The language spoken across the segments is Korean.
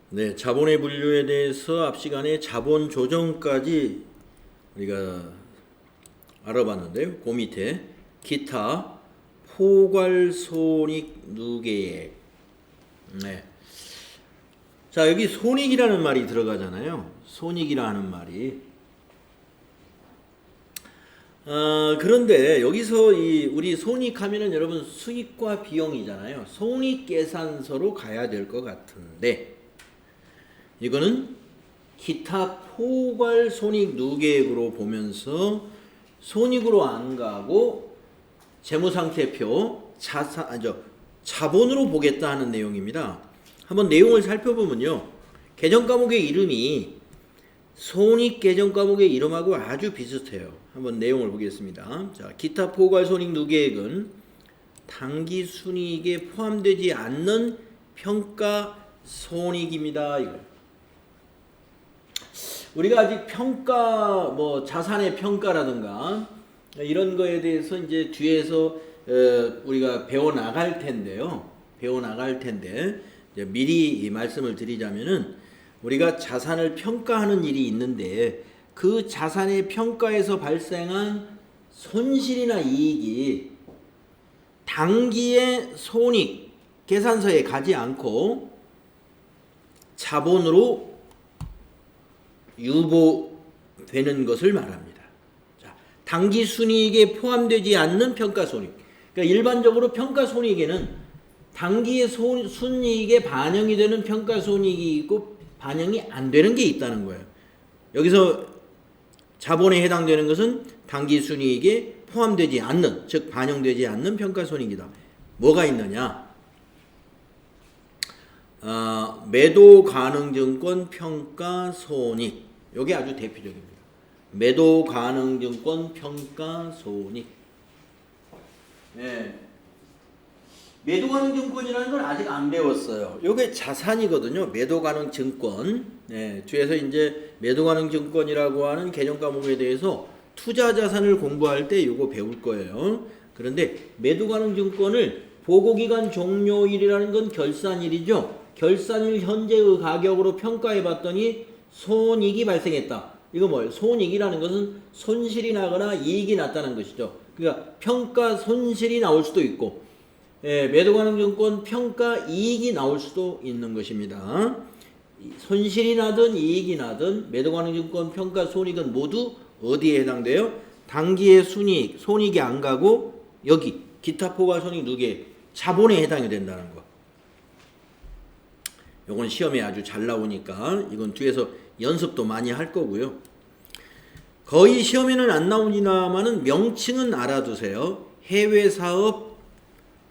네, 자본의 분류에 대해서 앞 시간에 자본 조정까지 우리가 알아봤는데요. 그 밑에 기타 포괄손익 누계액. 네. 자, 여기 손익이라는 말이 들어가잖아요. 손익이라는 말이. 그런데 여기서 우리 손익하면은 여러분 수익과 비용이잖아요. 손익계산서로 가야 될 것 같은데 이거는 기타 포괄 손익 누계액으로 보면서 손익으로 안 가고 재무상태표 자본으로 보겠다 하는 내용입니다. 한번 내용을 살펴보면요. 계정 과목의 이름이 손익 계정 과목의 이름하고 아주 비슷해요. 한번 내용을 보겠습니다. 자, 기타 포괄 손익 누계액은 당기 순이익에 포함되지 않는 평가 손익입니다. 이거. 우리가 아직 평가, 자산의 평가라든가 이런 거에 대해서 이제 뒤에서 우리가 배워 나갈 텐데요. 이제 미리 이 말씀을 드리자면은 우리가 자산을 평가하는 일이 있는데 그 자산의 평가에서 발생한 손실이나 이익이 당기의 손익 계산서에 가지 않고 자본으로 유보되는 것을 말합니다. 자, 당기 순이익에 포함되지 않는 평가손익. 그러니까 일반적으로 평가손익에는 당기의 순이익에 반영이 되는 평가손익이 있고 반영이 안 되는 게 있다는 거예요. 여기서 자본에 해당되는 것은 당기 순이익에 포함되지 않는, 즉 반영되지 않는 평가손익이다. 뭐가 있느냐? 매도 가능 증권 평가 손익. 이게 아주 대표적입니다. 매도 가능 증권 평가 손익. 네. 매도 가능 증권이라는 걸 아직 안 배웠어요. 이게 자산이거든요. 매도 가능 증권. 네. 뒤에서 이제 매도 가능 증권이라고 하는 개념 과목에 대해서 투자 자산을 공부할 때 이거 배울 거예요. 그런데 매도 가능 증권을 보고기간 종료일이라는 건 결산일이죠. 결산일 현재의 가격으로 평가해 봤더니 손익이 발생했다. 이거 뭐예요? 손익이라는 것은 손실이 나거나 이익이 났다는 것이죠. 그러니까 평가 손실이 나올 수도 있고 매도 가능 증권 평가 이익이 나올 수도 있는 것입니다. 손실이 나든 이익이 나든 매도 가능 증권 평가 손익은 모두 어디에 해당돼요? 당기의 순이익, 손익이 안 가고 여기 기타 포괄 손익 누계 자본에 해당이 된다는 거. 요건 시험에 아주 잘 나오니까 이건 뒤에서 연습도 많이 할 거고요. 거의 시험에는 안 나오니나마는 명칭은 알아두세요. 해외사업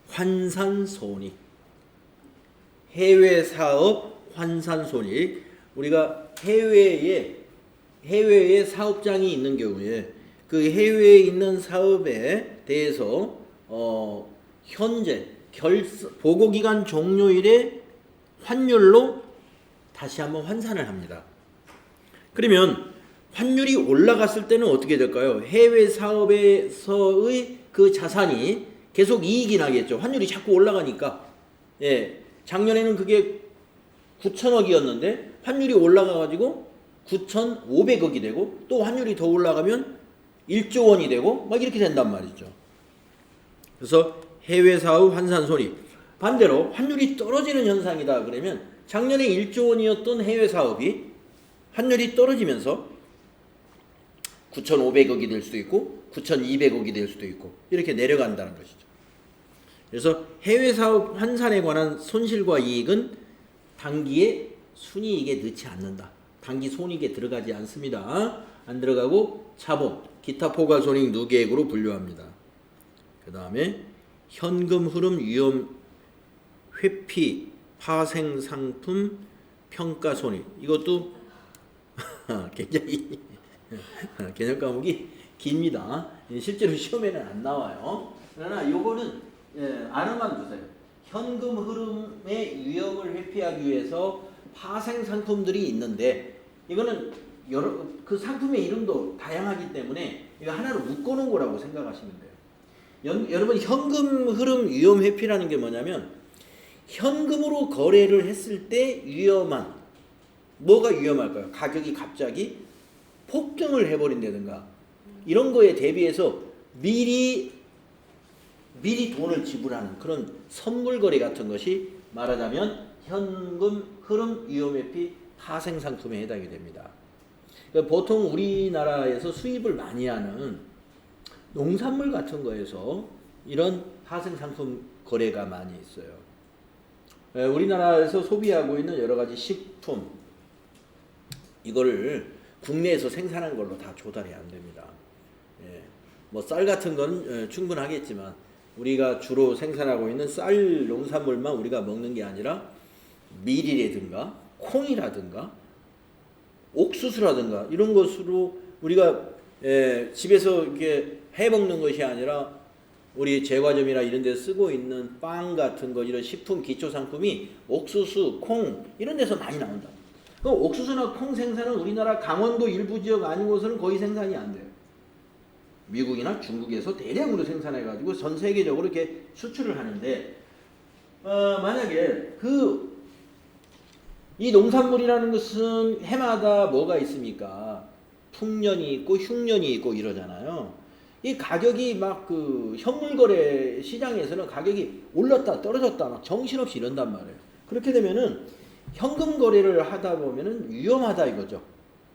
환산손익. 해외사업 환산손익. 우리가 해외에 사업장이 있는 경우에 그 해외에 있는 사업에 대해서 현재 보고기간 종료일에 환율로 다시 한번 환산을 합니다. 그러면 환율이 올라갔을 때는 어떻게 될까요? 해외 사업에서의 그 자산이 계속 이익이 나겠죠. 환율이 자꾸 올라가니까. 예, 작년에는 그게 9천억이었는데 환율이 올라가가지고 9,500억이 되고 또 환율이 더 올라가면 1조 원이 되고 막 이렇게 된단 말이죠. 그래서 해외 사업 환산 손익. 반대로 환율이 떨어지는 현상이다 그러면 작년에 1조 원이었던 해외 사업이 환율이 떨어지면서 9,500억이 될 수도 있고 9,200억이 될 수도 있고 이렇게 내려간다는 것이죠. 그래서 해외 사업 환산에 관한 손실과 이익은 당기의 순이익에 넣지 않는다. 당기 손익에 들어가지 않습니다. 안 들어가고 자본, 기타 포괄 손익 누계액으로 분류합니다. 그 다음에 현금 흐름 위험 회피 파생 상품 평가 손익. 이것도 굉장히 개념 과목이 깁니다. 실제로 시험에는 안 나와요. 그러나 요거는 알아만 두세요. 현금 흐름의 위험을 회피하기 위해서 파생 상품들이 있는데 이거는 그 상품의 이름도 다양하기 때문에 이거 하나로 묶어놓은 거라고 생각하시면 돼요. 여러분 현금 흐름 위험 회피라는 게 뭐냐면 현금으로 거래를 했을 때 위험한 뭐가 위험할까요? 가격이 갑자기 폭등을 해버린다든가 이런 거에 대비해서 미리 돈을 지불하는 그런 선물 거래 같은 것이 말하자면 현금 흐름 위험회피 파생 상품에 해당이 됩니다. 그러니까 보통 우리나라에서 수입을 많이 하는 농산물 같은 거에서 이런 파생 상품 거래가 많이 있어요. 우리나라에서 소비하고 있는 여러 가지 식품 이거를 국내에서 생산한 걸로 다 조달이 안 됩니다. 뭐 쌀 같은 건 충분하겠지만 우리가 주로 생산하고 있는 쌀 농산물만 우리가 먹는 게 아니라 밀이라든가 콩이라든가 옥수수라든가 이런 것으로 우리가 집에서 이렇게 해 먹는 것이 아니라 우리 제과점이나 이런 데 쓰고 있는 빵 같은 거 이런 식품 기초 상품이 옥수수, 콩 이런 데서 많이 나온다. 그럼 옥수수나 콩 생산은 우리나라 강원도 일부 지역 아니고서는 거의 생산이 안 돼요. 미국이나 중국에서 대량으로 생산해 가지고 전 세계적으로 이렇게 수출을 하는데 만약에 이 농산물이라는 것은 해마다 뭐가 있습니까? 풍년이 있고 흉년이 있고 이러잖아요. 이 가격이 막 현물거래 시장에서는 가격이 올랐다 떨어졌다 막 정신없이 이런단 말이에요. 그렇게 되면은 현금 거래를 하다 보면은 위험하다 이거죠.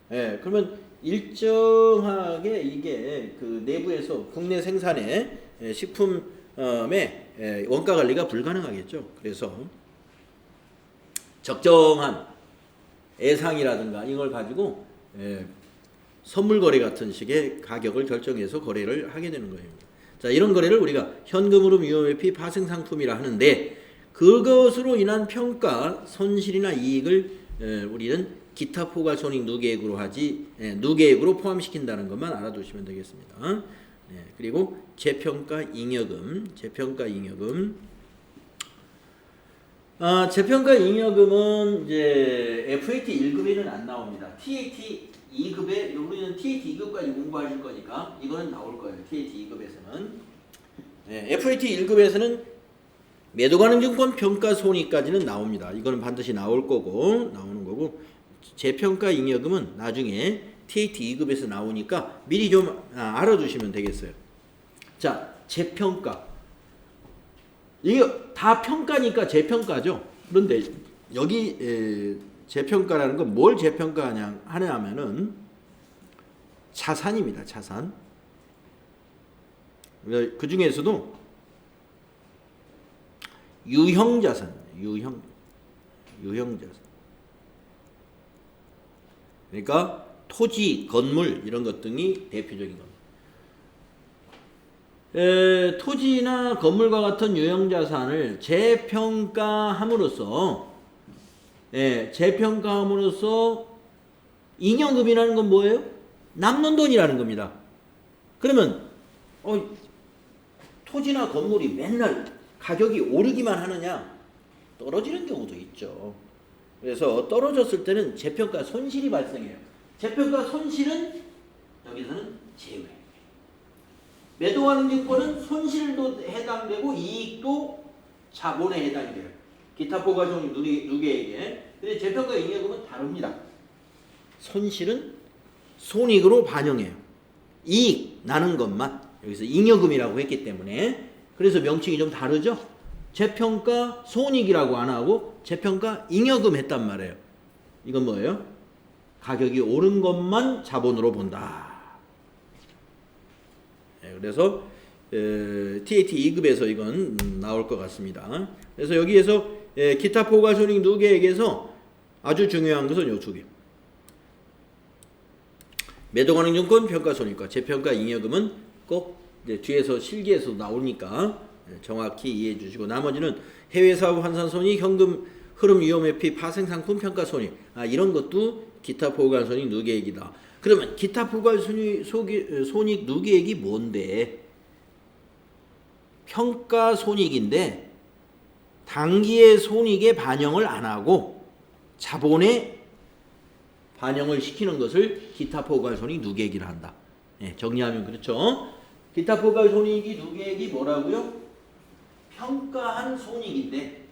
그러면 일정하게 이게 내부에서 국내 생산의 식품의 원가 관리가 불가능하겠죠. 그래서 적정한 예상이라든가 이걸 가지고 선물 거래 같은 식의 가격을 결정해서 거래를 하게 되는 거예요. 자, 이런 거래를 우리가 현금으로 위험회피 파생 상품이라 하는데 그것으로 인한 평가, 손실이나 이익을 우리는 기타 포괄 손익 누계액으로 누계액으로 포함시킨다는 것만 알아두시면 되겠습니다. 그리고 재평가 잉여금. 재평가 잉여금은 이제 FAT 1급에는 안 나옵니다. TAT 2급에 우리는 TAT 2급까지 공부하실 거니까 이거는 나올 거예요. TAT 2급에서는 FAT 1급에서는 매도가능증권 평가 손익까지는 나옵니다. 이거는 반드시 나오는 거고 재평가 잉여금은 나중에 TAT 2급에서 나오니까 미리 좀 알아두시면 되겠어요. 자, 재평가. 이게 다 평가니까 재평가죠. 그런데 여기 재평가라는 건 뭘 재평가하냐 하냐면은 자산입니다. 자산. 그 중에서도 유형자산. 유형자산. 그러니까 토지, 건물 이런 것 등이 대표적인 겁니다. 토지나 건물과 같은 유형자산을 재평가함으로써 잉여금이라는 건 뭐예요? 남는 돈이라는 겁니다. 그러면 토지나 건물이 맨날 가격이 오르기만 하느냐? 떨어지는 경우도 있죠. 그래서 떨어졌을 때는 재평가 손실이 발생해요. 재평가 손실은 여기서는 제외. 매도하는 증권은 손실도 해당되고 이익도 자본에 해당이 돼요. 기타 포괄 손익 누계액에. 근데 재평가 잉여금은 다릅니다. 손실은 손익으로 반영해요. 이익 나는 것만 여기서 잉여금이라고 했기 때문에 그래서 명칭이 좀 다르죠. 재평가 손익이라고 안 하고 재평가 잉여금 했단 말이에요. 이건 뭐예요? 가격이 오른 것만 자본으로 본다. 그래서 TAT 2급에서 이건 나올 것 같습니다. 그래서 여기에서 기타 포괄 손익 누계액에서 아주 중요한 것은 요 두 개. 매도가능증권 평가 손익과 재평가 잉여금은 꼭 뒤에서 실기에서 나오니까 정확히 이해해 주시고 나머지는 해외사업 환산 손익, 현금 흐름 위험회피 파생 상품 평가 손익 이런 것도 기타 포괄 손익 누계액이다. 그러면 기타 포괄 손익 누계액이 뭔데? 평가 손익인데 당기의 손익에 반영을 안 하고 자본에 반영을 시키는 것을 기타 포괄 손익 누계액이라 한다. 정리하면 그렇죠. 기타 포괄 손익이 누계액이 뭐라고요? 평가한 손익인데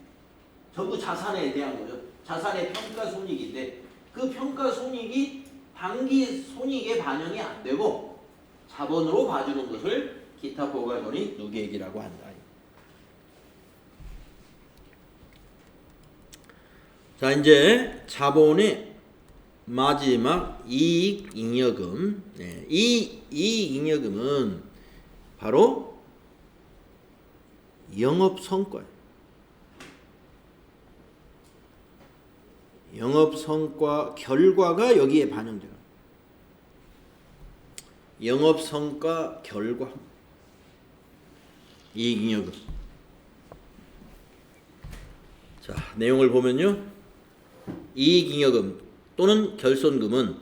전부 자산에 대한 거죠. 자산의 평가 손익인데 그 평가 손익이 당기 손익에 반영이 안 되고 자본으로 봐주는 것을 기타 포괄손익 누계액이라고 한다. 자, 이제 자본의 마지막 이익잉여금. 네, 이 이익잉여금은 바로 영업성과예요. 영업성과 결과가 여기에 반영돼요. 영업성과 결과 이익잉여금. 자, 내용을 보면요. 이익잉여금 또는 결손금은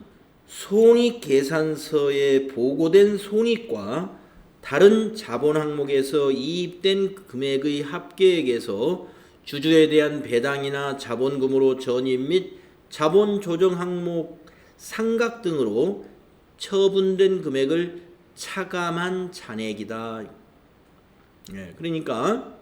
손익계산서에 보고된 손익과 다른 자본 항목에서 이입된 금액의 합계액에서 주주에 대한 배당이나 자본금으로 전입 및 자본 조정 항목 상각 등으로 처분된 금액을 차감한 잔액이다. 네, 그러니까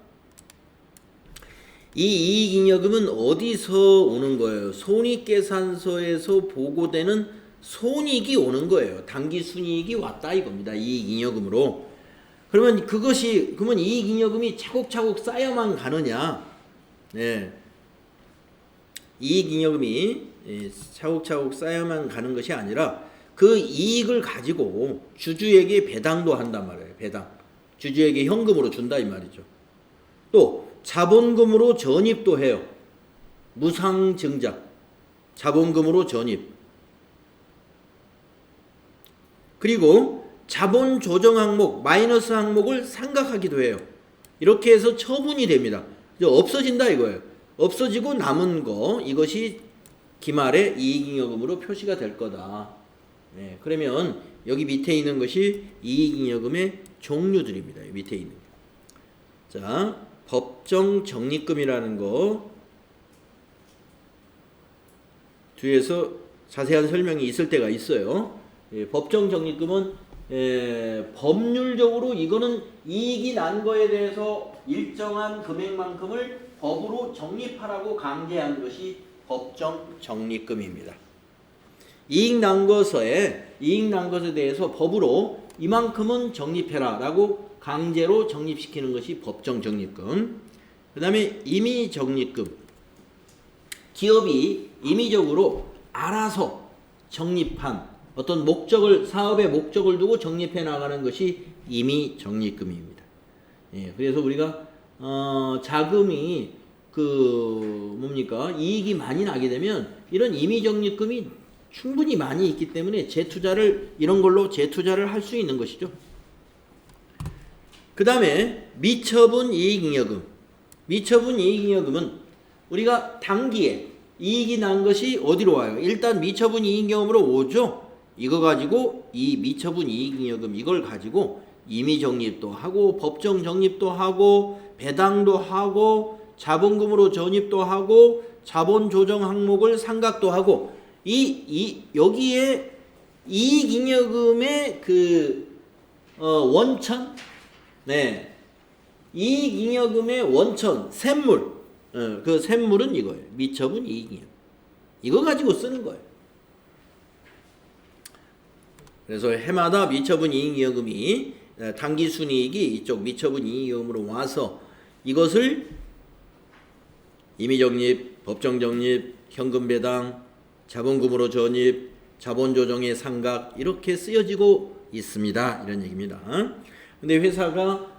이 이익잉여금은 어디서 오는 거예요? 손익계산서에서 보고되는 손익이 오는 거예요. 당기순이익이 왔다 이겁니다. 이익잉여금으로. 그러면 이익잉여금이 차곡차곡 쌓여만 가느냐? 네. 이익잉여금이 차곡차곡 쌓여만 가는 것이 아니라 그 이익을 가지고 주주에게 배당도 한단 말이에요. 배당. 주주에게 현금으로 준다 이 말이죠. 또 자본금으로 전입도 해요. 무상증자. 자본금으로 전입. 그리고 자본 조정 항목, 마이너스 항목을 상각하기도 해요. 이렇게 해서 처분이 됩니다. 없어진다 이거예요. 없어지고 남은 거, 이것이 기말에 이익잉여금으로 표시가 될 거다. 네, 그러면 여기 밑에 있는 것이 이익잉여금의 종류들입니다. 밑에 있는 게. 자, 법정 적립금이라는 거 뒤에서 자세한 설명이 있을 때가 있어요. 법정 적립금은 법률적으로 이거는 이익이 난 거에 대해서 일정한 금액만큼을 법으로 적립하라고 강제한 것이 법정 적립금입니다. 이익 난 것에 대해서 법으로 이만큼은 적립해라 라고 강제로 적립시키는 것이 법정 적립금. 그 다음에 임의 적립금. 기업이 임의적으로 알아서 적립한 어떤 목적을, 사업의 목적을 두고 적립해 나가는 것이 임의 적립금입니다. 예, 그래서 우리가 자금이 이익이 많이 나게 되면 이런 임의 적립금이 충분히 많이 있기 때문에 이런 걸로 재투자를 할 수 있는 것이죠. 그 다음에 미처분 이익잉여금. 미처분 이익잉여금은 우리가 단기에 이익이 난 것이 어디로 와요? 일단 미처분 이익잉여금으로 오죠. 이거 가지고 이 미처분 이익잉여금 이걸 가지고 임의적립도 하고 법정적립도 하고 배당도 하고 자본금으로 전입도 하고 자본조정 항목을 상각도 하고 여기에 이익잉여금의 원천, 네, 이익잉여금의 원천 샘물, 그 샘물은 이거예요. 미처분 이익잉여금. 이거 가지고 쓰는 거예요. 그래서 해마다 미처분 이익잉여금이 당기순이익이 이쪽 미처분 이익잉여금으로 와서 이것을 임의적립, 법정적립, 현금배당, 자본금으로 전입, 자본조정의 상각 이렇게 쓰여지고 있습니다. 이런 얘기입니다. 근데 회사가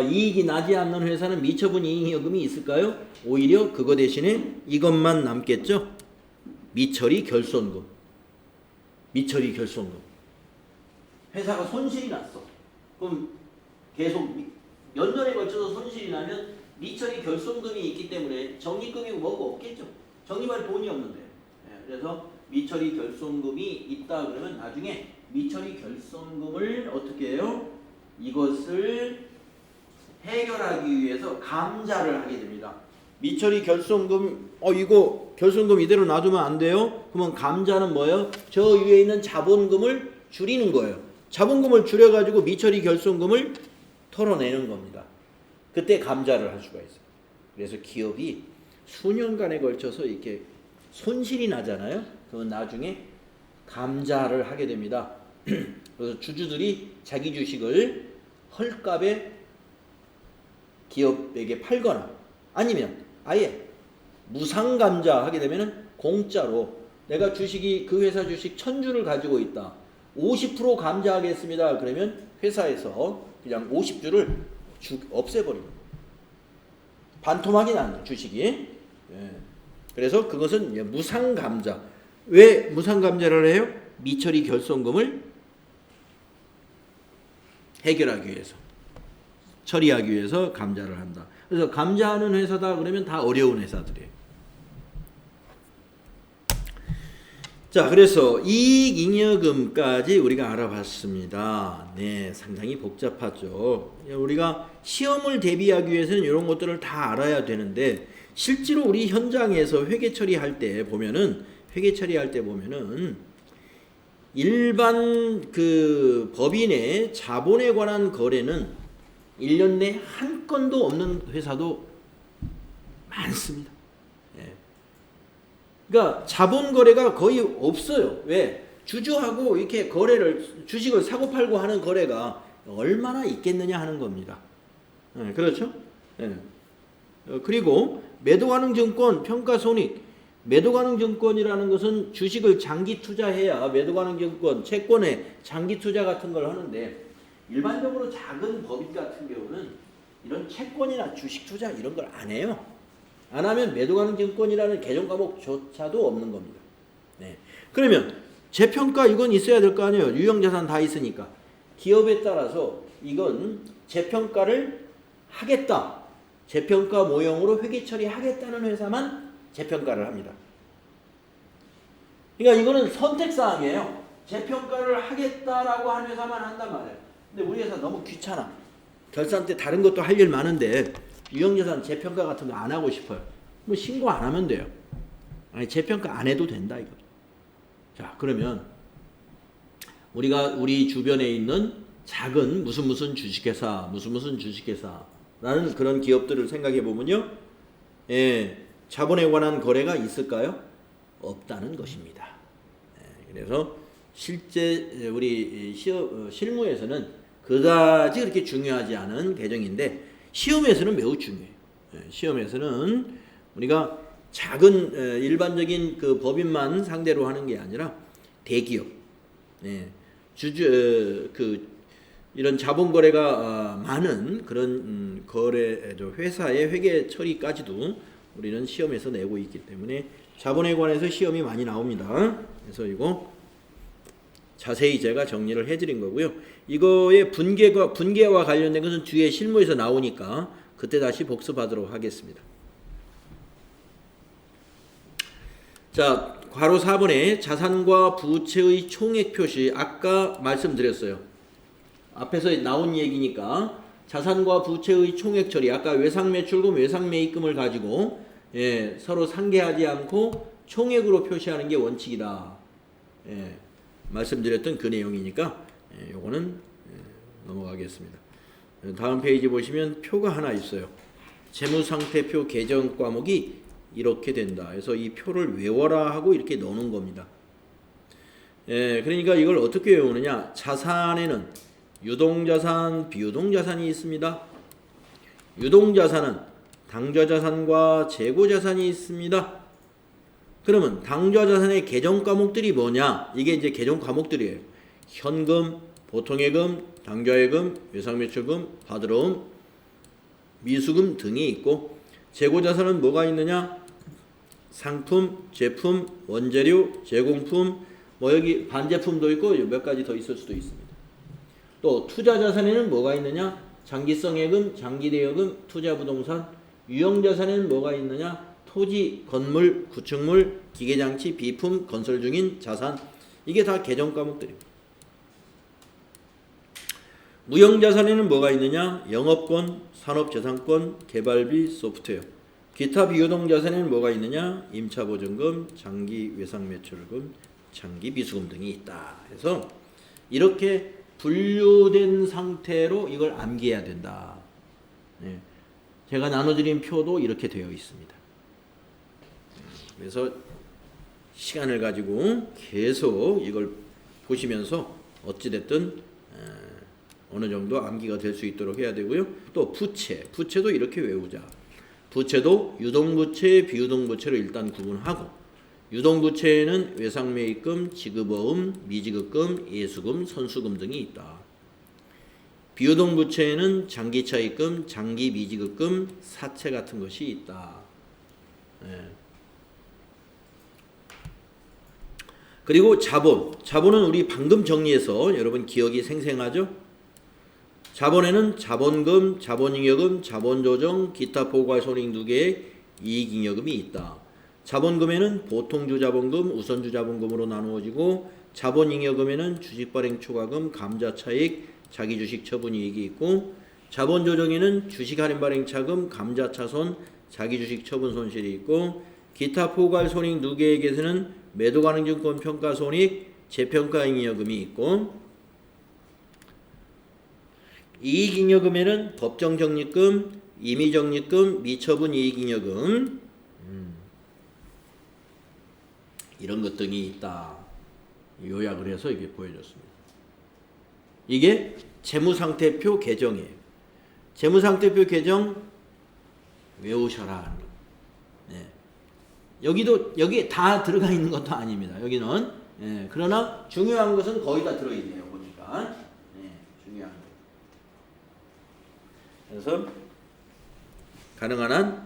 이익이 나지 않는 회사는 미처분 이익잉여금이 있을까요? 오히려 그거 대신에 이것만 남겠죠. 미처리 결손금. 미처리 결손금. 회사가 손실이 났어. 그럼 계속 몇 년에 걸쳐서 손실이 나면 미처리 결손금이 있기 때문에 적립금이 뭐고 없겠죠. 적립할 돈이 없는데. 그래서 미처리 결손금이 있다 그러면 나중에 미처리 결손금을 어떻게 해요? 이것을 해결하기 위해서 감자를 하게 됩니다. 미처리 결손금, 이거 결손금 이대로 놔두면 안 돼요? 그러면 감자는 뭐예요? 저 위에 있는 자본금을 줄이는 거예요. 자본금을 줄여가지고 미처리 결손금을 털어내는 겁니다. 그때 감자를 할 수가 있어요. 그래서 기업이 수년간에 걸쳐서 이렇게 손실이 나잖아요. 그건 나중에 감자를 하게 됩니다. 그래서 주주들이 자기 주식을 헐값에 기업에게 팔거나 아니면 아예 무상감자 하게 되면은 공짜로 내가 주식이 그 회사 주식 1000주를 가지고 있다. 50% 감자하겠습니다. 그러면 회사에서 그냥 50주를 없애버립니다. 반토막이 나는 주식이. 예. 그래서 그것은 무상감자. 왜 무상감자를 해요? 미처리 결손금을 해결하기 위해서, 처리하기 위해서 감자를 한다. 그래서 감자하는 회사다 그러면 다 어려운 회사들이에요. 자, 그래서 이익잉여금까지 우리가 알아봤습니다. 네, 상당히 복잡하죠. 우리가 시험을 대비하기 위해서는 이런 것들을 다 알아야 되는데 실제로 우리 현장에서 회계 처리할 때 보면은 일반 그 법인의 자본에 관한 거래는 1년 내 한 건도 없는 회사도 많습니다. 예. 그러니까 자본 거래가 거의 없어요. 왜? 주주하고 이렇게 거래를 주식을 사고 팔고 하는 거래가 얼마나 있겠느냐 하는 겁니다. 예, 그렇죠? 예. 그리고 매도가능증권 평가손익, 매도가능증권이라는 것은 주식을 장기 투자해야 매도가능증권, 채권에 장기 투자 같은 걸 하는데 일반적으로 작은 법인 같은 경우는 이런 채권이나 주식 투자 이런 걸 안 해요. 안 하면 매도가능증권이라는 개정 과목조차도 없는 겁니다. 네. 그러면 재평가 이건 있어야 될 거 아니에요. 유형자산 다 있으니까. 기업에 따라서 이건 재평가를 하겠다. 재평가 모형으로 회계 처리하겠다는 회사만 재평가를 합니다. 그러니까 이거는 선택사항이에요. 재평가를 하겠다라고 하는 회사만 한단 말이에요. 근데 우리 회사 너무 귀찮아. 결산 때 다른 것도 할 일 많은데 유형자산 재평가 같은 거 안 하고 싶어요. 뭐 신고 안 하면 돼요. 아니 재평가 안 해도 된다 이거. 자, 그러면 우리가 우리 주변에 있는 작은 무슨 주식회사, 무슨 주식회사라는 그런 기업들을 생각해 보면요, 예, 자본에 관한 거래가 있을까요? 없다는 것입니다. 예, 그래서 실제 우리 실무에서는 그다지 그렇게 중요하지 않은 개정인데 시험에서는 매우 중요해요. 예, 시험에서는 우리가 작은 일반적인 그 법인만 상대로 하는 게 아니라 대기업, 예, 이런 자본 거래가 많은 그런 거래 회사의 회계 처리까지도 우리는 시험에서 내고 있기 때문에 자본에 관해서 시험이 많이 나옵니다. 그래서 이거 자세히 제가 정리를 해드린 거고요. 이거의 분계와 관련된 것은 뒤에 실무에서 나오니까 그때 다시 복습하도록 하겠습니다. 자, 괄호 4번에 자산과 부채의 총액 표시 아까 말씀드렸어요. 앞에서 나온 얘기니까 자산과 부채의 총액 처리 아까 외상매출금, 외상매입금을 가지고 예, 서로 상계하지 않고 총액으로 표시하는 게 원칙이다. 예, 말씀드렸던 그 내용이니까 예, 요거는 넘어가겠습니다. 다음 페이지 보시면 표가 하나 있어요. 재무상태표 개정 과목이 이렇게 된다. 그래서 이 표를 외워라 하고 이렇게 넣는 겁니다. 예, 그러니까 이걸 어떻게 외우느냐? 자산에는 유동자산, 비유동자산이 있습니다. 유동자산은 당좌자산과 재고자산이 있습니다. 그러면 당좌자산의 개정 과목들이 뭐냐? 이게 이제 개정 과목들이에요. 현금, 보통예금, 당좌예금, 외상매출금, 받으러움, 미수금 등이 있고 재고자산은 뭐가 있느냐? 상품, 제품, 원재료, 제공품, 뭐 여기 반제품도 있고 몇 가지 더 있을 수도 있습니다. 또 투자자산에는 뭐가 있느냐? 장기성예금, 장기대여금, 투자부동산, 유형자산에는 뭐가 있느냐? 토지, 건물, 구축물, 기계장치, 비품, 건설 중인 자산. 이게 다 개정 과목들입니다. 무형자산에는 뭐가 있느냐? 영업권, 산업재산권, 개발비, 소프트웨어. 기타 비유동자산에는 뭐가 있느냐? 임차보증금, 장기 외상매출금, 장기 비수금 등이 있다. 그래서 이렇게 분류된 상태로 이걸 암기해야 된다. 네. 제가 나눠드린 표도 이렇게 되어 있습니다. 그래서 시간을 가지고 계속 이걸 보시면서 어찌됐든 어느 정도 암기가 될 수 있도록 해야 되고요. 또 부채도 이렇게 외우자. 부채도 유동부채, 비유동부채로 일단 구분하고, 유동부채에는 외상매입금, 지급어음, 미지급금, 예수금, 선수금 등이 있다. 비유동부채에는 장기차입금, 장기미지급금, 사채 같은 것이 있다. 그리고 자본은 우리 방금 정리해서 여러분 기억이 생생하죠? 자본에는 자본금, 자본잉여금, 자본조정, 기타 포괄 손익 두 개의 이익잉여금이 있다. 자본금에는 보통주자본금, 우선주자본금으로 나누어지고, 자본잉여금에는 주식발행 초과금, 감자차익, 자기주식 처분이익이 있고, 자본조정에는 주식할인발행차금, 감자차손, 자기주식 처분 손실이 있고, 기타 포괄 손익 두 개에게서는 매도가능증권 평가손익, 재평가잉여금이 있고, 이익잉여금에는 법정적립금, 임의적립금, 미처분 이익잉여금 이런 것 등이 있다. 요약을 해서 이게 보여줬습니다. 이게 재무상태표 개정이에요. 재무상태표 개정 외우셔라 하는 거. 네. 여기 다 들어가 있는 것도 아닙니다. 여기는 그러나 중요한 것은 거의 다 들어있네요. 보니까 중요한 거. 그래서 가능한 한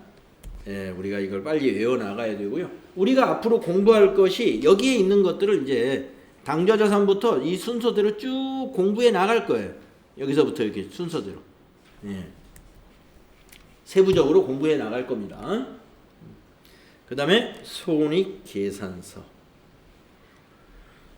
우리가 이걸 빨리 외워 나가야 되고요. 우리가 앞으로 공부할 것이 여기에 있는 것들을 이제 당좌자산부터 이 순서대로 쭉 공부해 나갈 거예요. 여기서부터 이렇게 순서대로 세부적으로 공부해 나갈 겁니다. 그 다음에 손익계산서.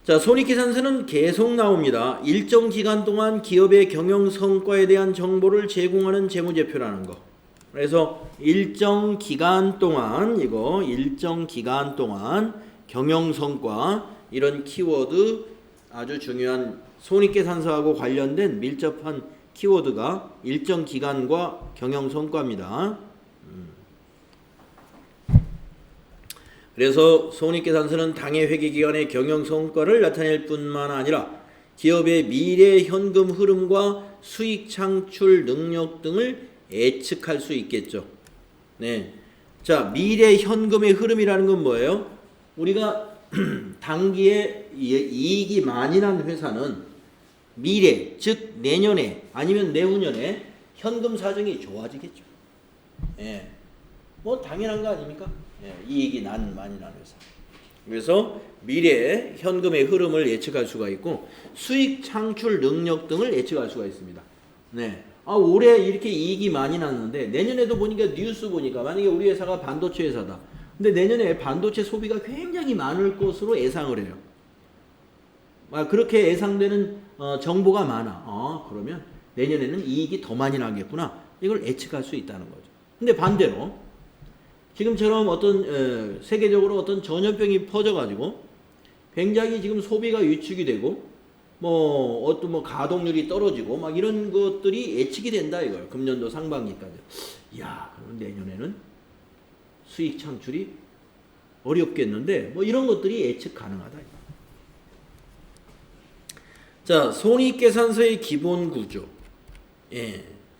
자, 손익계산서는 계속 나옵니다. 일정 기간 동안 기업의 경영 성과에 대한 정보를 제공하는 재무제표라는 거. 그래서 일정 기간 동안 경영 성과, 이런 키워드 아주 중요한 손익계산서하고 관련된 밀접한 키워드가 일정 기간과 경영 성과입니다. 그래서 손익계산서는 당해 회계기간의 경영 성과를 나타낼 뿐만 아니라 기업의 미래 현금 흐름과 수익 창출 능력 등을 예측할 수 있겠죠. 네. 자, 미래 현금의 흐름이라는 건 뭐예요? 우리가 단기에 이익이 많이 난 회사는 미래, 즉 내년에 아니면 내후년에 현금 사정이 좋아지겠죠. 예. 뭐 당연한 거 아닙니까? 이익이 많이 난 회사. 그래서 미래의 현금의 흐름을 예측할 수가 있고, 수익 창출 능력 등을 예측할 수가 있습니다. 네. 올해 이렇게 이익이 많이 났는데 내년에도 보니까 뉴스 보니까 만약에 우리 회사가 반도체 회사다. 근데 내년에 반도체 소비가 굉장히 많을 것으로 예상을 해요. 그렇게 예상되는 정보가 많아. 그러면 내년에는 이익이 더 많이 나겠구나. 이걸 예측할 수 있다는 거죠. 근데 반대로 지금처럼 어떤 세계적으로 어떤 전염병이 퍼져가지고 굉장히 지금 소비가 위축이 되고 어떤 가동률이 떨어지고 막 이런 것들이 예측이 된다 이거예요. 금년도 상반기까지. 그럼 내년에는 수익 창출이 어렵겠는데 이런 것들이 예측 가능하다. 자, 손익계산서의 기본 구조.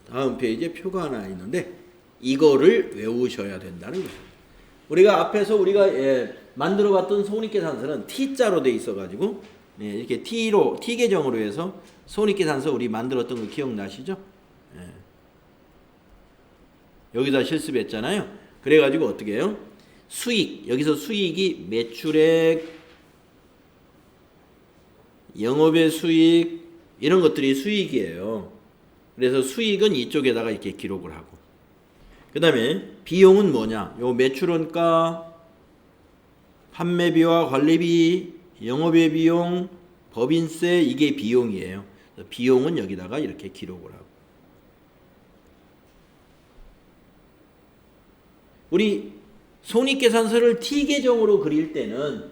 다음 페이지에 표가 하나 있는데 이거를 외우셔야 된다는 거죠. 우리가 앞에서 만들어봤던 손익계산서는 T자로 돼 있어가지고 이렇게 T 계정으로 해서 손익계산서 우리 만들었던 거 기억나시죠? 여기다 실습했잖아요. 그래가지고 어떻게 해요? 수익, 여기서 수익이 매출액, 영업의 수익, 이런 것들이 수익이에요. 그래서 수익은 이쪽에다가 이렇게 기록을 하고, 그 다음에 비용은 뭐냐? 요 매출원가, 판매비와 관리비, 영업의 비용, 법인세, 이게 비용이에요. 비용은 여기다가 이렇게 기록을 하고. 우리 손익계산서를 T계정으로 그릴 때는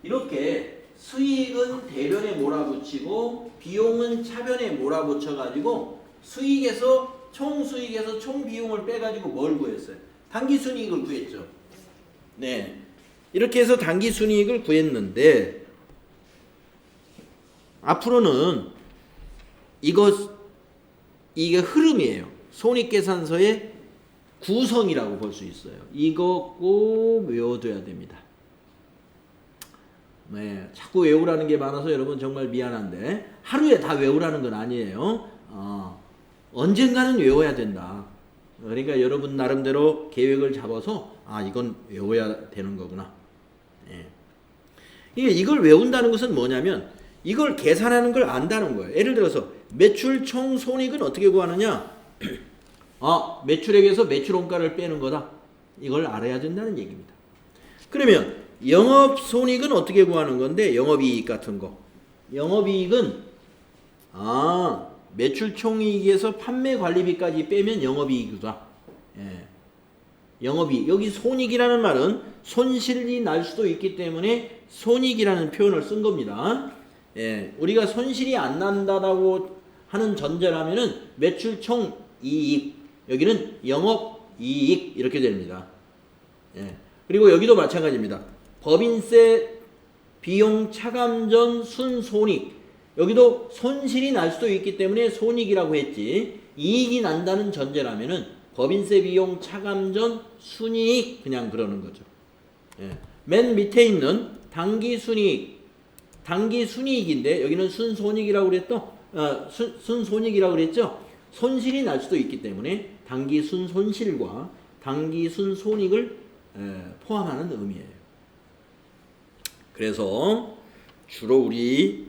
이렇게 수익은 대변에 몰아붙이고 비용은 차변에 몰아붙여가지고 총수익에서 총비용을 빼가지고 뭘 구했어요? 당기순이익을 구했죠. 네. 이렇게 해서 당기순이익을 구했는데 앞으로는 이게 흐름이에요. 손익계산서의 구성이라고 볼 수 있어요. 이거 꼭 외워둬야 됩니다. 네, 자꾸 외우라는 게 많아서 여러분 정말 미안한데 하루에 다 외우라는 건 아니에요. 언젠가는 외워야 된다. 그러니까 여러분 나름대로 계획을 잡아서 이건 외워야 되는 거구나. 예. 이걸 외운다는 것은 뭐냐면 이걸 계산하는 걸 안다는 거예요. 예를 들어서 매출 총 손익은 어떻게 구하느냐? 매출액에서 매출원가를 빼는 거다. 이걸 알아야 된다는 얘기입니다. 그러면 영업손익은 어떻게 구하는 건데 영업이익 같은 거. 영업이익은 매출 총이익에서 판매관리비까지 빼면 영업이익이다. 예. 영업이익. 여기 손익이라는 말은 손실이 날 수도 있기 때문에 손익이라는 표현을 쓴 겁니다. 예. 우리가 손실이 안 난다라고 하는 전제라면은 매출 총이익. 여기는 영업이익 이렇게 됩니다. 예. 그리고 여기도 마찬가지입니다. 법인세 비용 차감 전 순손익. 여기도 손실이 날 수도 있기 때문에 손익이라고 했지. 이익이 난다는 전제라면은 법인세 비용 차감 전 순이익 그냥 그러는 거죠. 예. 맨 밑에 있는 당기순이익. 당기순이익인데 여기는 순손익이라고 그랬죠. 순손익이라고 그랬죠. 손실이 날 수도 있기 때문에 당기순손실과 당기순손익을 포함하는 의미예요. 그래서 주로 우리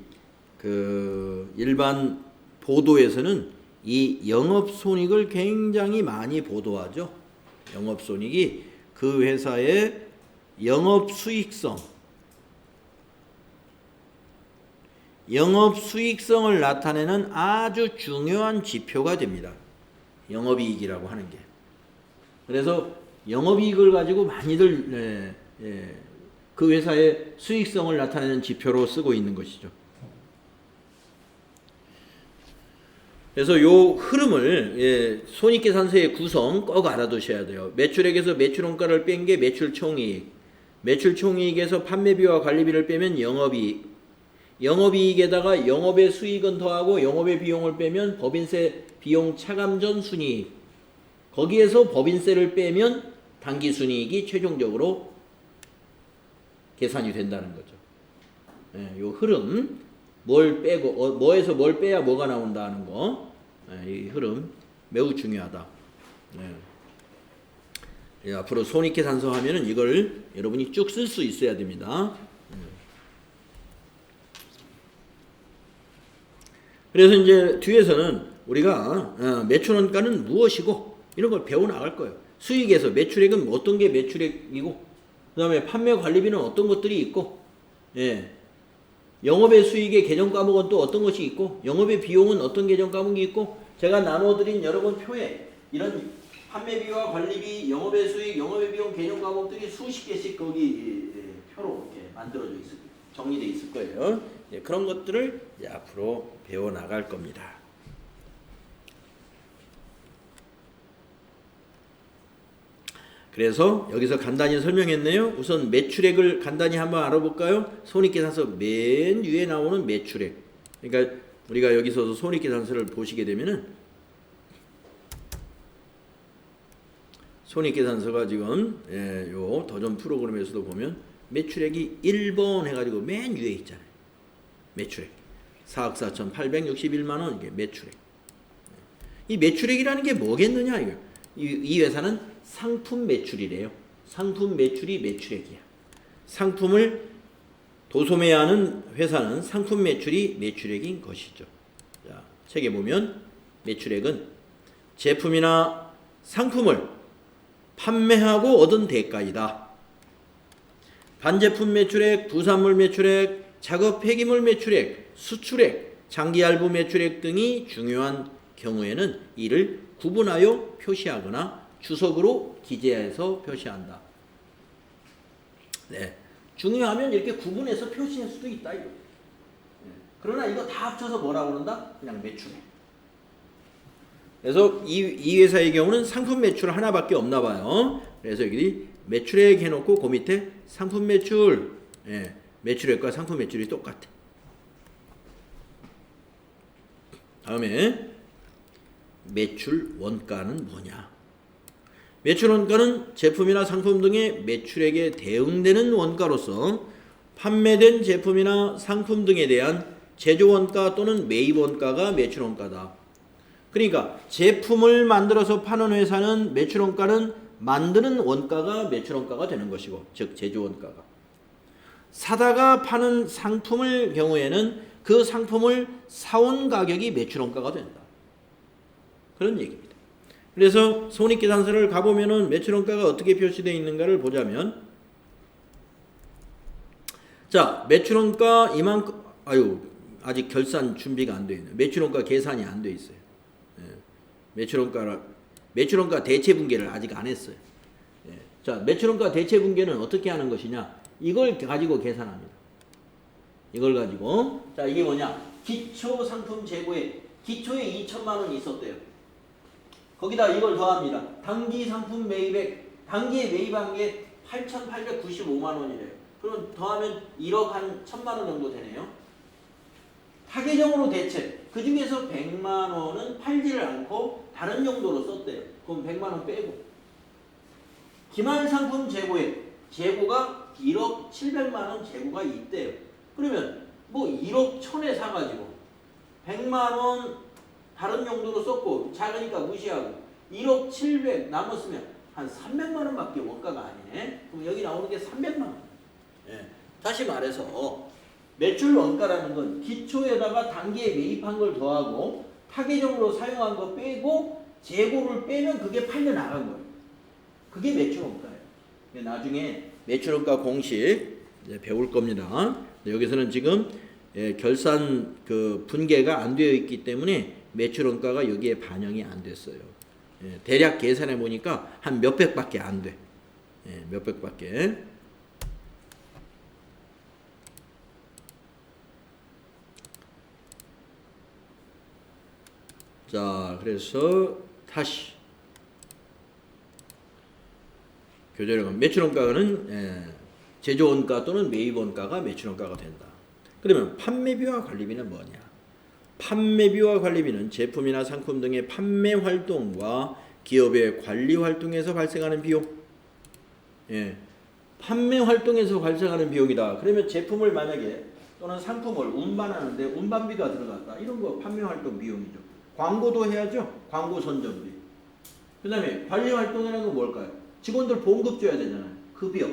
일반 보도에서는 이 영업손익을 굉장히 많이 보도하죠. 영업손익이 그 회사의 영업수익성을 나타내는 아주 중요한 지표가 됩니다. 영업이익이라고 하는 게. 그래서 영업이익을 가지고 많이들 그 회사의 수익성을 나타내는 지표로 쓰고 있는 것이죠. 그래서 요 흐름을 손익계산서의 구성 꼭 알아두셔야 돼요. 매출액에서 매출원가를 뺀 게 매출총이익, 매출총이익에서 판매비와 관리비를 빼면 영업이익, 영업이익에다가 영업의 수익은 더하고 영업의 비용을 빼면 법인세 비용 차감 전 순이익, 거기에서 법인세를 빼면 당기순이익이 최종적으로 계산이 된다는 거죠. 요 흐름, 뭘 빼고 뭐에서 뭘 빼야 뭐가 나온다는 거, 이 흐름 매우 중요하다. 앞으로 손익계산서 하면은 이걸 여러분이 쭉 쓸 수 있어야 됩니다. 그래서 이제 뒤에서는 우리가 매출원가는 무엇이고 이런 걸 배워 나갈 거예요. 수익에서 매출액은 어떤 게 매출액이고, 그 다음에 판매 관리비는 어떤 것들이 있고, 영업의 수익의 계정 과목은 또 어떤 것이 있고, 영업의 비용은 어떤 계정 과목이 있고, 제가 나눠드린 여러분 표에 이런 판매비와 관리비, 영업의 수익, 영업의 비용 계정 과목들이 수십 개씩 거기 표로 이렇게 만들어져 있을 거예요. 정리되어 있을 거예요. 그런 것들을 이제 앞으로 배워 나갈 겁니다. 그래서 여기서 간단히 설명했네요. 우선 매출액을 간단히 한번 알아볼까요? 손익계산서 맨 위에 나오는 매출액. 그러니까 우리가 여기서 손익계산서를 보시게 되면은 손익계산서가 지금 요 도전 프로그램에서도 보면 매출액이 1번 해가지고 맨 위에 있잖아요. 매출액 4억 4,861만원 이게 매출액. 이 매출액이라는 게 뭐겠느냐 이거. 이 회사는 상품 매출이래요. 상품 매출이 매출액이야. 상품을 도소매하는 회사는 상품 매출이 매출액인 것이죠. 자, 책에 보면 매출액은 제품이나 상품을 판매하고 얻은 대가이다. 반제품 매출액, 부산물 매출액, 작업 폐기물 매출액, 수출액, 장기할부 매출액 등이 중요한 경우에는 이를 구분하여 표시하거나 주석으로 기재해서 표시한다. 네, 중요하면 이렇게 구분해서 표시할 수도 있다. 이거. 그러나 이거 다 합쳐서 뭐라고 그런다? 그냥 매출액. 그래서 이 회사의 경우는 상품 매출 하나밖에 없나 봐요. 그래서 여기 매출액 해놓고 그 밑에 상품 매출, 예, 매출액과 상품 매출이 똑같아. 다음에 매출 원가는 뭐냐? 매출 원가는 제품이나 상품 등의 매출액에 대응되는 원가로서 판매된 제품이나 상품 등에 대한 제조 원가 또는 매입 원가가 매출 원가다. 그러니까 제품을 만들어서 파는 회사는 매출 원가는 만드는 원가가 매출 원가가 되는 것이고, 즉 제조 원가가. 사다가 파는 상품의 경우에는 그 상품을 사온 가격이 매출 원가가 된다. 그런 얘기입니다. 그래서 손익계산서를 가보면은 매출 원가가 어떻게 표시되어 있는가를 보자면, 자, 매출 원가 이만큼, 아직 결산 준비가 안 되어 있네. 매출 원가 계산이 안 되어 있어요. 예, 매출 원가 대체 분계를 아직 안 했어요. 예, 자, 매출 원가 대체 분계는 어떻게 하는 것이냐? 이걸 가지고 계산합니다. 이걸 가지고, 자, 이게 뭐냐? 기초 상품 재고에 기초에 2천만 원이 있었대요. 거기다 이걸 더합니다. 단기 상품 매입액, 단기에 매입한 게 8,895만 원이래요. 그럼 더하면 1억 한 1,000만 원 정도 되네요. 타계정으로 대체, 그 중에서 100만 원은 팔지를 않고 다른 용도로 썼대요. 그럼 100만 원 빼고. 기말 상품 재고가 1억 700만 원 재고가 있대요. 그러면 뭐 1억 1,000에 사가지고 100만 원 다른 용도로 썼고 작으니까 무시하고 1억 700 남았으면 한 300만 원밖에 원가가 아니네. 그럼 여기 나오는 게 300만 원. 예. 다시 말해서 매출 원가라는 건 기초에다가 단기에 매입한 걸 더하고 타계정으로 사용한 거 빼고 재고를 빼면 그게 팔려 나간 거예요. 그게 매출 원가예요. 나중에 매출 원가 공식 배울 겁니다. 여기서는 지금 결산 그 분계가 안 되어 있기 때문에 매출 원가가 여기에 반영이 안 됐어요. 대략 계산해 보니까 한 몇백밖에 안 돼. 몇백밖에. 자, 그래서 다시 교재를 매출 원가는 제조 원가 또는 매입 원가가 매출 원가가 된다. 그러면 판매비와 관리비는 뭐냐? 판매비와 관리비는 제품이나 상품 등의 판매 활동과 기업의 관리 활동에서 발생하는 비용. 판매 활동에서 발생하는 비용이다. 그러면 제품을 만약에 또는 상품을 운반하는데 운반비가 들어갔다. 이런 거 판매 활동 비용이죠. 광고도 해야죠. 광고 선전비. 그 다음에 관리 활동이라는 건 뭘까요? 직원들 봉급 줘야 되잖아요. 급여.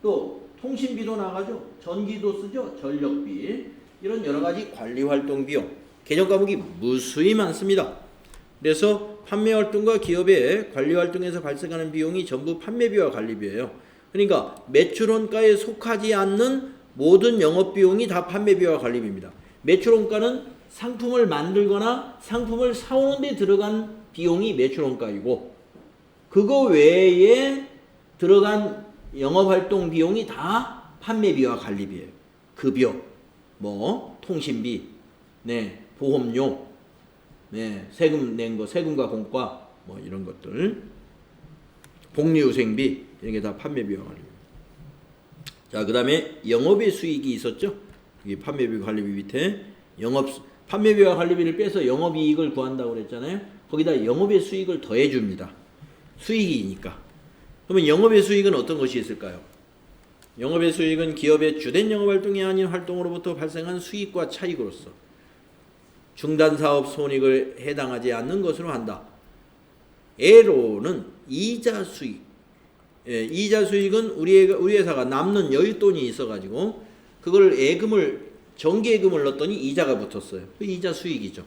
또 통신비도 나가죠. 전기도 쓰죠. 전력비. 이런 여러 가지 관리 활동 비용. 개정 과목이 무수히 많습니다. 그래서 판매 활동과 기업의 관리 활동에서 발생하는 비용이 전부 판매비와 관리비예요. 그러니까 매출 원가에 속하지 않는 모든 영업 비용이 다 판매비와 관리비입니다. 매출 원가는 상품을 만들거나 상품을 사오는 데 들어간 비용이 매출 원가이고, 그거 외에 들어간 영업활동 비용이 다 판매비와 관리비예요. 급여, 뭐 통신비, 보험료, 세금 낸 거, 세금과 공과 뭐 이런 것들, 복리후생비 이런 게 다 판매비와 관리비. 자, 그다음에 영업의 수익이 있었죠. 이게 판매비 관리비 밑에 판매비와 관리비를 빼서 영업이익을 구한다고 그랬잖아요. 거기다 영업의 수익을 더해 줍니다. 수익이니까. 그러면 영업의 수익은 어떤 것이 있을까요? 영업의 수익은 기업의 주된 영업활동이 아닌 활동으로부터 발생한 수익과 차익으로서 중단사업 손익을 해당하지 않는 것으로 한다. 예로는 이자 수익. 이자 수익은 우리 회사가 남는 여윳돈이 있어가지고 그걸 정기예금을 넣었더니 이자가 붙었어요. 그 이자 수익이죠.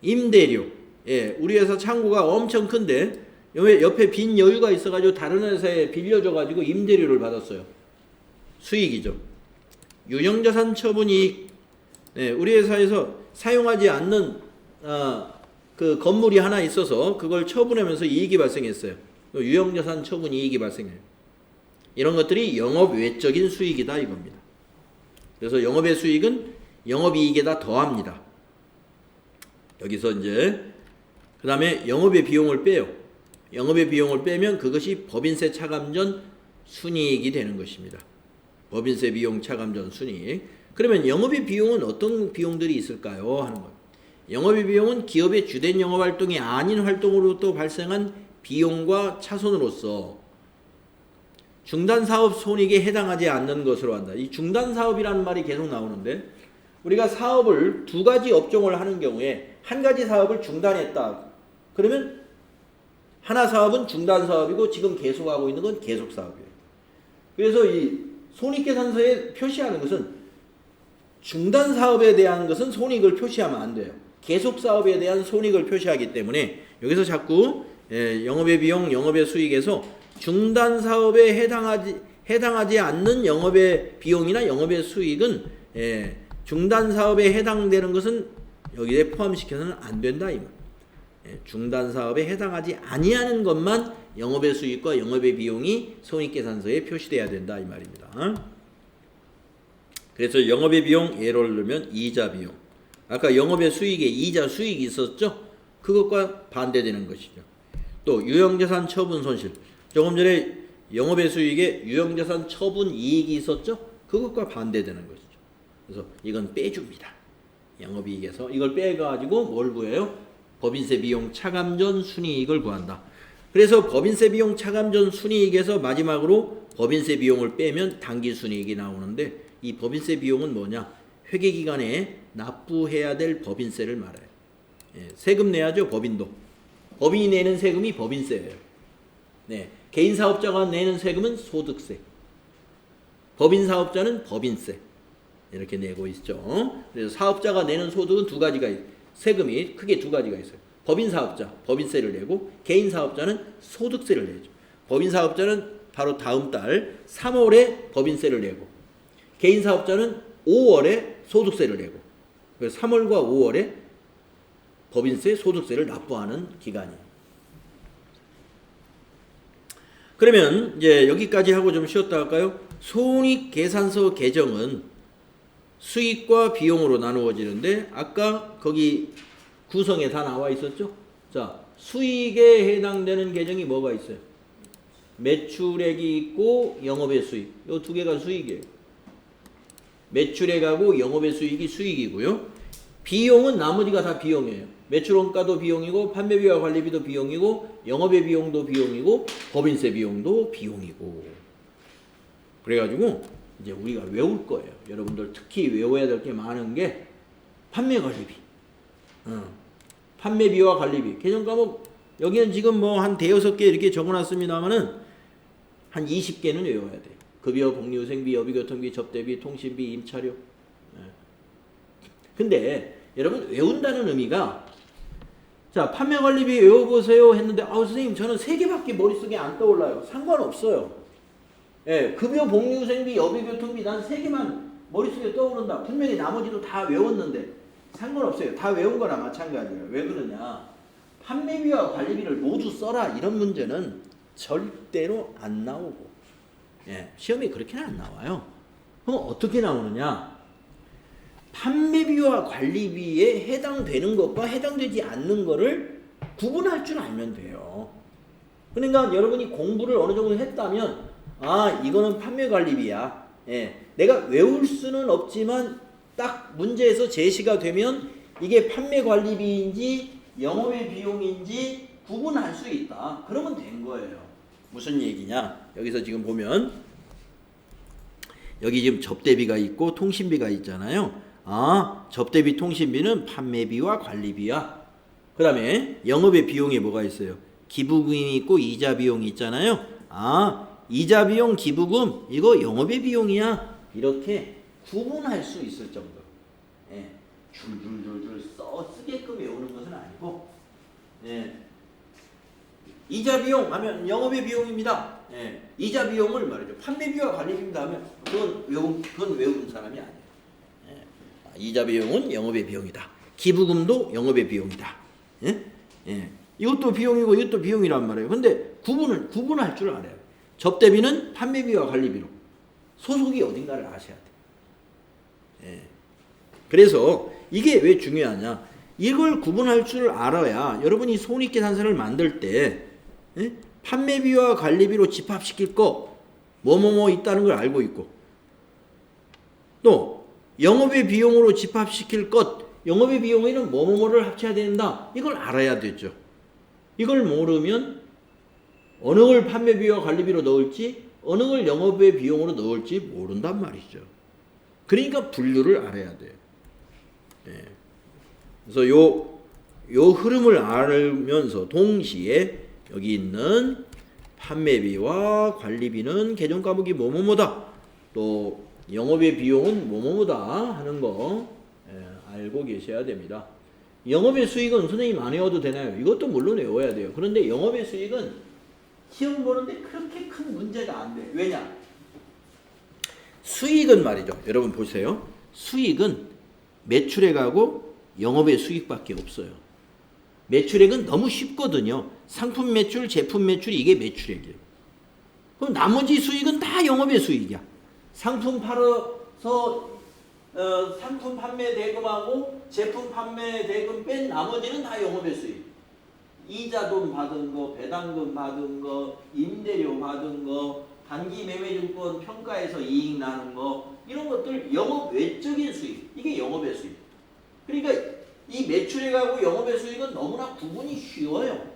임대료. 우리 회사 창고가 엄청 큰데 옆에 빈 여유가 있어가지고 다른 회사에 빌려줘가지고 임대료를 받았어요. 수익이죠. 유형자산 처분이익. 우리 회사에서 사용하지 않는 그 건물이 하나 있어서 그걸 처분하면서 이익이 발생했어요. 유형자산 처분이익이 발생해요. 이런 것들이 영업 외적인 수익이다 이겁니다. 그래서 영업의 수익은 영업이익에다 더합니다. 여기서 이제 그 다음에 영업의 비용을 빼요. 영업의 비용을 빼면 그것이 법인세 차감 전 순이익이 되는 것입니다. 법인세 비용 차감 전 순이익. 그러면 영업의 비용은 어떤 비용들이 있을까요? 하는 거예요. 영업의 비용은 기업의 주된 영업 활동이 아닌 활동으로부터 발생한 비용과 차손으로서 중단사업 손익에 해당하지 않는 것으로 한다. 이 중단사업이라는 말이 계속 나오는데 우리가 사업을 두 가지 업종을 하는 경우에 한 가지 사업을 중단했다. 그러면 하나 사업은 중단사업이고 지금 계속하고 있는 건 계속사업이에요. 그래서 이 손익계산서에 표시하는 것은 중단사업에 대한 것은 손익을 표시하면 안 돼요. 계속사업에 대한 손익을 표시하기 때문에 여기서 자꾸 영업의 비용, 영업의 수익에서 중단사업에 해당하지 않는 영업의 비용이나 영업의 수익은 중단사업에 해당되는 것은 여기에 포함시켜서는 안 된다 이 말. 중단사업에 해당하지 아니하는 것만 영업의 수익과 영업의 비용이 손익계산서에 표시돼야 된다 이 말입니다. 그래서 영업의 비용 예를 들면 이자 비용. 아까 영업의 수익에 이자 수익이 있었죠? 그것과 반대되는 것이죠. 또 유형자산 처분 손실. 조금 전에 영업의 수익에 유형자산 처분 이익이 있었죠? 그것과 반대되는 것이죠. 그래서 이건 빼줍니다. 영업이익에서 이걸 빼가지고 뭘 구해요? 법인세 비용 차감 전 순이익을 구한다. 그래서 법인세 비용 차감 전 순이익에서 마지막으로 법인세 비용을 빼면 당기 순이익이 나오는데 이 법인세 비용은 뭐냐? 회계기간에 납부해야 될 법인세를 말해요. 세금 내야죠, 법인도. 법인이 내는 세금이 법인세예요. 네, 개인 사업자가 내는 세금은 소득세. 법인 사업자는 법인세. 이렇게 내고 있죠. 그래서 사업자가 내는 소득은 두 가지가 세금이 크게 두 가지가 있어요. 법인 사업자 법인세를 내고 개인 사업자는 소득세를 내죠. 법인 사업자는 바로 다음 달 3월에 법인세를 내고 개인 사업자는 5월에 소득세를 내고 그래서 3월과 5월에 법인세, 소득세를 납부하는 기간이에요. 그러면 이제 여기까지 하고 좀 쉬었다 할까요? 손익계산서 개정은 수익과 비용으로 나누어지는데 아까 거기 구성에 다 나와 있었죠? 자, 수익에 해당되는 계정이 뭐가 있어요? 매출액이 있고 영업의 수익. 이 두 개가 수익이에요. 매출액하고 영업의 수익이 수익이고요. 비용은 나머지가 다 비용이에요. 매출원가도 비용이고 판매비와 관리비도 비용이고 영업의 비용도 비용이고 법인세 비용도 비용이고. 그래가지고 이제 우리가 외울 거예요. 여러분들 특히 외워야 될 게 많은 게 판매 관리비, 판매비와 관리비. 개정 과목 여기는 지금 뭐 한 대여섯 개 이렇게 적어놨습니다만은 한 20개는 외워야 돼. 급여, 복리후생비, 여비교통비, 접대비, 통신비, 임차료. 근데 여러분 외운다는 의미가 자 판매 관리비 외워보세요 했는데 선생님 저는 3개밖에 머릿속에 안 떠올라요. 상관없어요. 급여, 복리후생비, 여비교통비 난 3개만 머릿속에 떠오른다. 분명히 나머지도 다 외웠는데 상관없어요. 다 외운 거나 마찬가지예요. 왜 그러냐? 판매비와 관리비를 모두 써라 이런 문제는 절대로 안 나오고 시험에 그렇게는 안 나와요. 그럼 어떻게 나오느냐? 판매비와 관리비에 해당되는 것과 해당되지 않는 것을 구분할 줄 알면 돼요. 그러니까 여러분이 공부를 어느 정도 했다면 이거는 판매관리비야. 내가 외울 수는 없지만 딱 문제에서 제시가 되면 이게 판매관리비인지 영업의 비용인지 구분할 수 있다. 그러면 된 거예요. 무슨 얘기냐? 여기서 지금 보면 여기 지금 접대비가 있고 통신비가 있잖아요. 접대비, 통신비는 판매비와 관리비야. 그 다음에 영업의 비용에 뭐가 있어요? 기부금이 있고 이자 비용이 있잖아요. 이자 비용, 기부금 이거 영업의 비용이야. 이렇게 구분할 수 있을 정도. 줄줄줄줄 쓰게끔 외우는 것은 아니고 이자 비용 하면 영업의 비용입니다. 이자 비용을 말이죠. 판매비와 관리비입니다 하면 그건 외운 사람이 아니에요. 이자 비용은 영업의 비용이다. 기부금도 영업의 비용이다. 이것도 비용이고 이것도 비용이란 말이에요. 근데 구분할 줄 알아요. 접대비는 판매비와 관리비로 소속이 어딘가를 아셔야 돼. 그래서 이게 왜 중요하냐? 이걸 구분할 줄 알아야 여러분이 손익계산서를 만들 때 예? 판매비와 관리비로 집합시킬 거 뭐뭐뭐 있다는 걸 알고 있고 또 영업의 비용으로 집합시킬 것 영업의 비용에는 뭐뭐뭐를 합쳐야 된다. 이걸 알아야 되죠. 이걸 모르면 어느 걸 판매비와 관리비로 넣을지 어느 걸 영업의 비용으로 넣을지 모른단 말이죠. 그러니까 분류를 알아야 돼요. 예. 그래서 요 흐름을 알면서 동시에 여기 있는 판매비와 관리비는 계정 과목이 뭐뭐뭐다. 또 영업의 비용은 뭐뭐뭐다 하는 거 알고 계셔야 됩니다. 영업의 수익은 선생님 안 외워도 되나요? 이것도 물론 외워야 돼요. 그런데 영업의 수익은 시험 보는데 그렇게 큰 문제가 안 돼요. 왜냐? 수익은 말이죠. 여러분 보세요. 수익은 매출액하고 영업의 수익밖에 없어요. 매출액은 너무 쉽거든요. 상품 매출, 제품 매출 이게 매출액이에요. 그럼 나머지 수익은 다 영업의 수익이야. 상품 팔아서 상품 판매 대금하고 제품 판매 대금 뺀 나머지는 다 영업의 수익. 이자돈 받은 거, 배당금 받은 거, 임대료 받은 거, 단기 매매증권 평가에서 이익 나는 거 이런 것들 영업 외적인 수익. 이게 영업의 수익. 그러니까 이 매출액하고 영업의 수익은 너무나 구분이 쉬워요.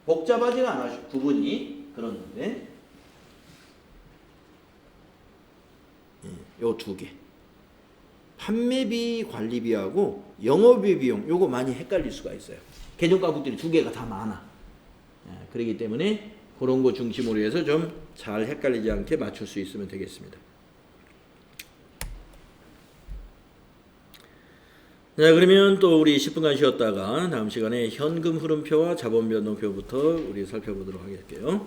복잡하지가 않아요. 구분이. 그런데 요 두 개. 판매비 관리비하고 영업비 비용 요거 많이 헷갈릴 수가 있어요. 계정 과목들이 두 개가 다 많아. 그렇기 때문에 그런 거 중심으로 해서 좀 잘 헷갈리지 않게 맞출 수 있으면 되겠습니다. 자, 그러면 또 우리 10분간 쉬었다가 다음 시간에 현금 흐름표와 자본 변동표부터 우리 살펴보도록 하겠고요.